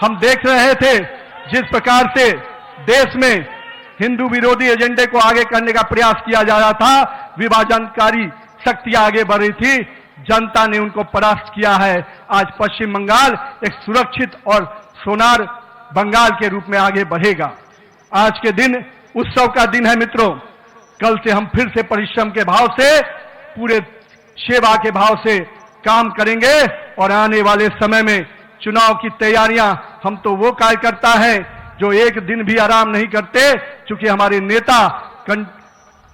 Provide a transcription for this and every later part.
हम देख रहे थे जिस प्रकार से देश में हिंदू विरोधी एजेंडे को आगे करने का प्रयास किया जा रहा था, विभाजनकारी शक्तियां आगे बढ़ रही थी, जनता ने उनको परास्त किया है। आज पश्चिम बंगाल एक सुरक्षित और सोनार बंगाल के रूप में आगे बढ़ेगा। आज के दिन उत्सव का दिन है मित्रों। कल से हम फिर से परिश्रम के भाव से, पूरे सेवा के भाव से काम करेंगे और आने वाले समय में चुनाव की तैयारियां, हम तो वो कार्यकर्ता हैं जो एक दिन भी आराम नहीं करते, क्योंकि हमारे नेता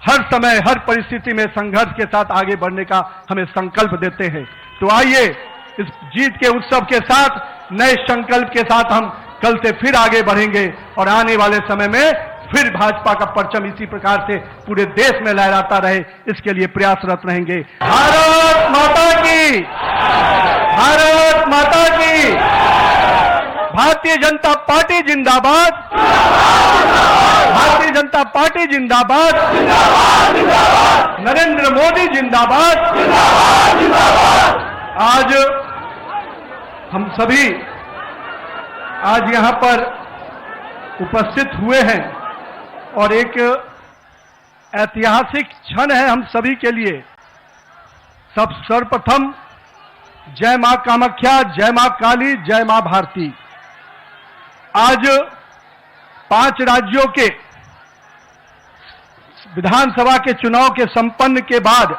हर समय हर परिस्थिति में संघर्ष के साथ आगे बढ़ने का हमें संकल्प देते हैं। तो आइए इस जीत के उत्सव के साथ, नए संकल्प के साथ हम कल से फिर आगे बढ़ेंगे और आने वाले समय में फिर भाजपा का परचम इसी प्रकार से पूरे देश में लहराता रहे, इसके लिए प्रयासरत रहेंगे। भारत माता की, भारत माता की, भारतीय जनता पार्टी जिंदाबाद, भारतीय जनता पार्टी जिंदाबाद, नरेंद्र मोदी जिंदाबाद। आज हम सभी आज यहां पर उपस्थित हुए हैं और एक ऐतिहासिक क्षण है हम सभी के लिए। सर्वप्रथम जय मां कामाख्या, जय मां काली, जय मां भारती। आज 5 राज्यों के विधानसभा के चुनाव के संपन्न के बाद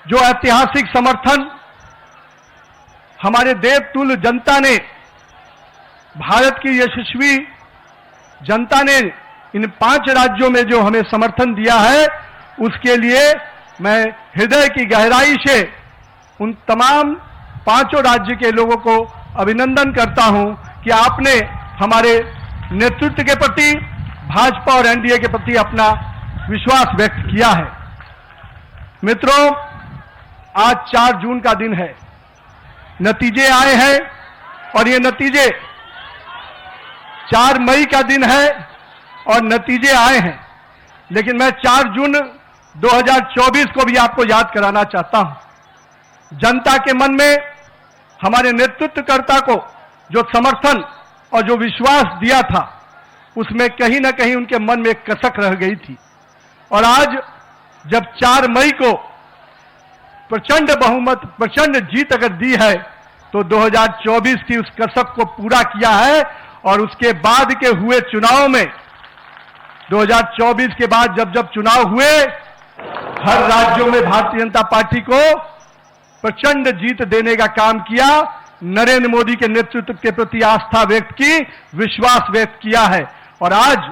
जो ऐतिहासिक समर्थन हमारे देवतुल्य जनता ने, भारत की यशस्वी जनता ने इन 5 राज्यों में जो हमें समर्थन दिया है, उसके लिए मैं हृदय की गहराई से उन तमाम 5 राज्य के लोगों को अभिनंदन करता हूं कि आपने हमारे नेतृत्व के प्रति, भाजपा और एनडीए के प्रति अपना विश्वास व्यक्त किया है। मित्रों, आज 4 जून का दिन है, नतीजे आए हैं और ये नतीजे 4 मई का दिन है और नतीजे आए हैं। लेकिन मैं 4 जून 2024 को भी आपको याद कराना चाहता हूं। जनता के मन में हमारे नेतृत्वकर्ता को जो समर्थन और जो विश्वास दिया था, उसमें कहीं ना कहीं उनके मन में एक कसक रह गई थी। और आज जब 4 मई को प्रचंड बहुमत, प्रचंड जीत अगर दी है, तो 2024 की उस कसक को पूरा किया है। और उसके बाद के हुए चुनाव में, 2024 के बाद जब जब चुनाव हुए, हर राज्यों में भारतीय जनता पार्टी को प्रचंड जीत देने का काम किया, नरेंद्र मोदी के नेतृत्व के प्रति आस्था व्यक्त की, विश्वास व्यक्त किया है। और आज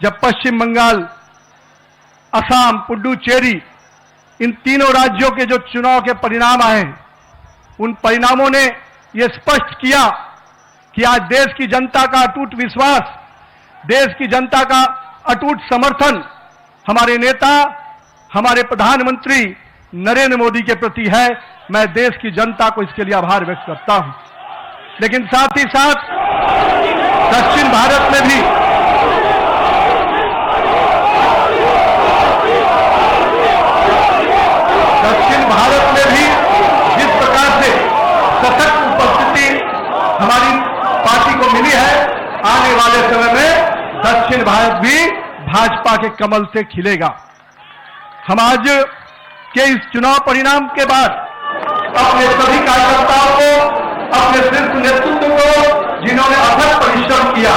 जब पश्चिम बंगाल, असम, पुडुचेरी, इन तीनों राज्यों के जो चुनाव के परिणाम आए, उन परिणामों ने यह स्पष्ट किया कि आज देश की जनता का अटूट विश्वास, देश की जनता का अटूट समर्थन हमारे नेता, हमारे प्रधानमंत्री नरेंद्र मोदी के प्रति है। मैं देश की जनता को इसके लिए आभार व्यक्त करता हूं। लेकिन साथ ही साथ दक्षिण भारत में भी जिस प्रकार से सशक्त उपस्थिति हमारी पार्टी को मिली है, आने वाले समय में दक्षिण भारत भी भाजपा के कमल से खिलेगा। हम आज के इस चुनाव परिणाम के बाद अपने सभी कार्यकर्ताओं को, अपने शीर्ष नेतृत्व को, जिन्होंने अथक परिश्रम किया,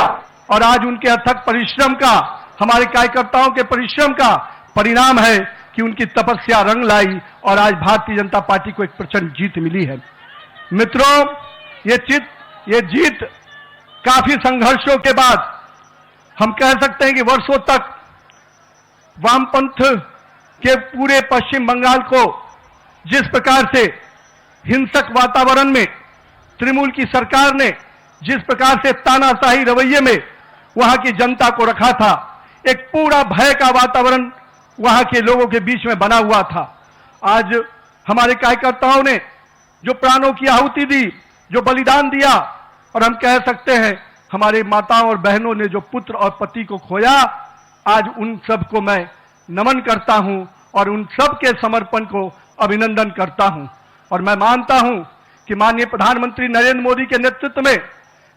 और आज उनके अथक परिश्रम का, हमारे कार्यकर्ताओं के परिश्रम का परिणाम है कि उनकी तपस्या रंग लाई और आज भारतीय जनता पार्टी को एक प्रचंड जीत मिली है। मित्रों, ये जीत काफी संघर्षों के बाद, हम कह सकते हैं कि वर्षों तक वामपंथ के पूरे पश्चिम बंगाल को जिस प्रकार से हिंसक वातावरण में तृणमूल की सरकार ने जिस प्रकार से तानाशाही रवैये में वहां की जनता को रखा था, एक पूरा भय का वातावरण वहां के लोगों के बीच में बना हुआ था। आज हमारे कार्यकर्ताओं ने जो प्राणों की आहुति दी, जो बलिदान दिया, और हम कह सकते हैं हमारे माताओं और बहनों ने जो पुत्र और पति को खोया, आज उन सब को मैं नमन करता हूं और उन सब के समर्पण को अभिनंदन करता हूं। और मैं मानता हूं कि माननीय प्रधानमंत्री नरेंद्र मोदी के नेतृत्व में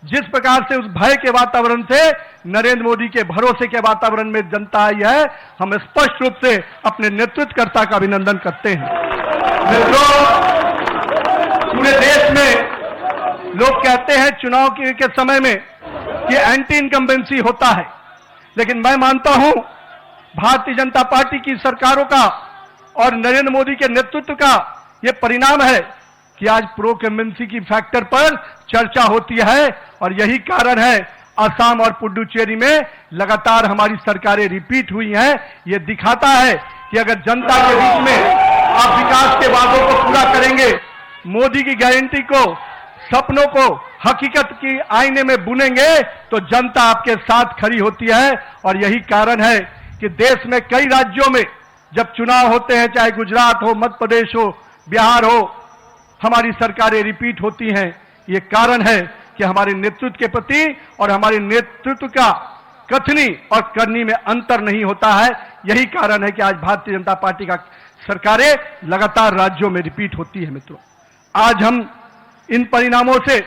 जिस प्रकार से उस भय के वातावरण से नरेंद्र मोदी के भरोसे के वातावरण में जनता आई है, हम स्पष्ट रूप से अपने नेतृत्वकर्ता का अभिनंदन करते हैं। मित्रों, पूरे देश में लोग कहते हैं चुनाव के समय में कि एंटी इनकम्बेंसी होता है, लेकिन मैं मानता हूं भारतीय जनता पार्टी की सरकारों का और नरेंद्र मोदी के नेतृत्व का यह परिणाम है कि आज प्रो इनकम्बेंसी की फैक्टर पर चर्चा होती है, और यही कारण है असम और पुडुचेरी में लगातार हमारी सरकारें रिपीट हुई हैं। यह दिखाता है कि अगर जनता के बीच में आप विकास के वादों को पूरा करेंगे, मोदी की गारंटी को, सपनों को हकीकत की आईने में बुनेंगे, तो जनता आपके साथ खड़ी होती है। और यही कारण है कि देश में कई राज्यों में जब चुनाव होते हैं, चाहे गुजरात हो, मध्य प्रदेश हो, बिहार हो, हमारी सरकारें रिपीट होती हैं। ये कारण है कि हमारे नेतृत्व के प्रति और हमारे नेतृत्व का कथनी और करनी में अंतर नहीं होता है। यही कारण है कि आज भारतीय जनता पार्टी का सरकारें लगातार राज्यों में रिपीट होती है। मित्रों, आज हम इन परिणामों से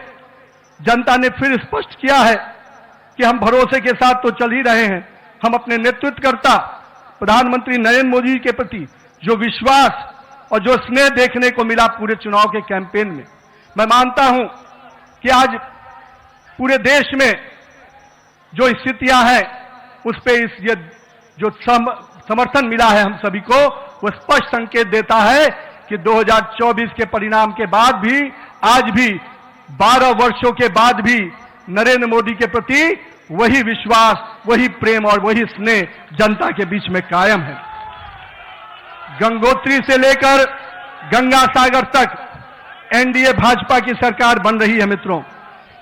जनता ने फिर स्पष्ट किया है कि हम भरोसे के साथ तो चल ही रहे हैं। हम अपने नेतृत्वकर्ता प्रधानमंत्री नरेंद्र मोदी के प्रति जो विश्वास और जो स्नेह देखने को मिला पूरे चुनाव के कैंपेन में, मैं मानता हूं कि आज पूरे देश में जो स्थितियां हैं उस पे ये जो समर्थन मिला है हम सभी को, वो स्पष्ट संकेत देता है कि 2024 के परिणाम के बाद भी, आज भी 12 वर्षों के बाद भी नरेंद्र मोदी के प्रति वही विश्वास, वही प्रेम और वही स्नेह जनता के बीच में कायम है। गंगोत्री से लेकर गंगा सागर तक एनडीए भाजपा की सरकार बन रही है। मित्रों,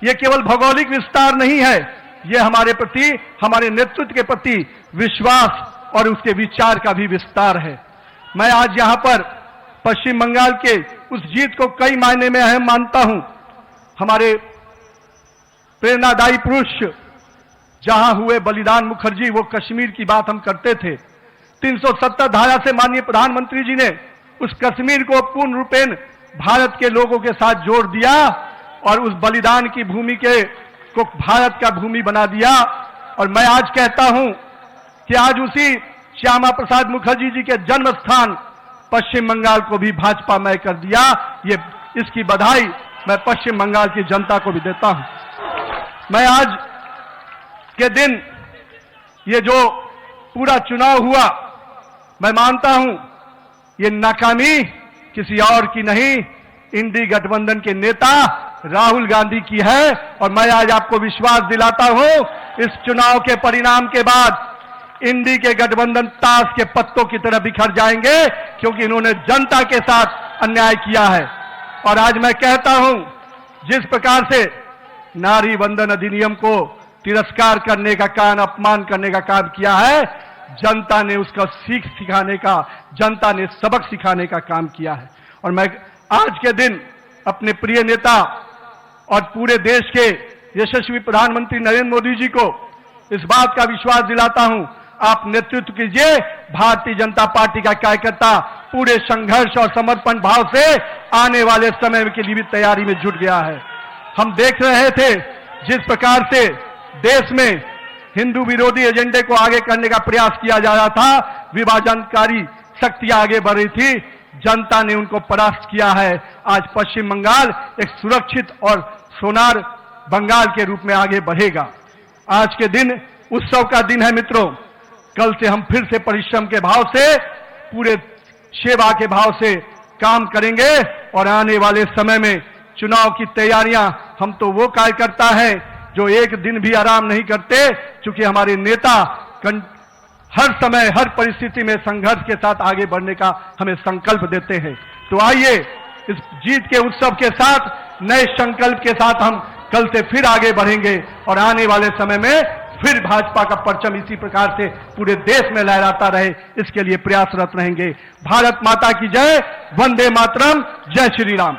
यह केवल भौगोलिक विस्तार नहीं है, यह हमारे प्रति, हमारे नेतृत्व के प्रति विश्वास और उसके विचार का भी विस्तार है। मैं आज यहां पर पश्चिम बंगाल के उस जीत को कई मायने में अहम मानता हूं। हमारे प्रेरणादायी पुरुष जहां हुए बलिदान मुखर्जी, वो कश्मीर की बात हम करते थे। 370 धारा से माननीय प्रधानमंत्री जी ने उस कश्मीर को पूर्ण रूपेण भारत के लोगों के साथ जोड़ दिया और उस बलिदान की भूमि को भारत का भूमि बना दिया। और मैं आज कहता हूं कि आज उसी श्यामा प्रसाद मुखर्जी जी के जन्म स्थान पश्चिम बंगाल को भी भाजपा मय कर दिया। इसकी बधाई मैं पश्चिम बंगाल की जनता को भी देता हूं। मैं आज के दिन ये जो पूरा चुनाव हुआ, मैं मानता हूं ये नाकामी किसी और की नहीं, इंडी गठबंधन के नेता राहुल गांधी की है। और मैं आज आपको विश्वास दिलाता हूं, इस चुनाव के परिणाम के बाद इंडी के गठबंधन ताश के पत्तों की तरह बिखर जाएंगे, क्योंकि इन्होंने जनता के साथ अन्याय किया है। और आज मैं कहता हूं, जिस प्रकार से नारी वंदन अधिनियम को तिरस्कार करने का काम, अपमान करने का काम किया है, जनता ने उसका सीख सिखाने का, जनता ने सबक सिखाने का काम किया है। और मैं आज के दिन अपने प्रिय नेता और पूरे देश के यशस्वी प्रधानमंत्री नरेंद्र मोदी जी को इस बात का विश्वास दिलाता हूं, आप नेतृत्व कीजिए। भारतीय जनता पार्टी का कार्यकर्ता पूरे संघर्ष और समर्पण भाव से आने वाले समय के लिए भी तैयारी में जुट गया है। हम देख रहे थे जिस प्रकार से देश में हिंदू विरोधी एजेंडे को आगे करने का प्रयास किया जा रहा था, विभाजनकारी शक्तियां आगे बढ़ रही थी, जनता ने उनको परास्त किया है। आज पश्चिम बंगाल एक सुरक्षित और सोनार बंगाल के रूप में आगे बढ़ेगा। आज के दिन उत्सव का दिन है। मित्रों, कल से हम फिर से परिश्रम के भाव से, पूरे सेवा के भाव से काम करेंगे और आने वाले समय में चुनाव की तैयारियां, हम तो वो कार्यकर्ता हैं जो एक दिन भी आराम नहीं करते, क्योंकि हमारे नेता हर समय, हर परिस्थिति में संघर्ष के साथ आगे बढ़ने का हमें संकल्प देते हैं। तो आइए इस जीत के उत्सव के साथ, नए संकल्प के साथ हम कल से फिर आगे बढ़ेंगे और आने वाले समय में फिर भाजपा का परचम इसी प्रकार से पूरे देश में लहराता रहे, इसके लिए प्रयासरत रहेंगे। भारत माता की जय, वंदे मातरम, जय श्री राम।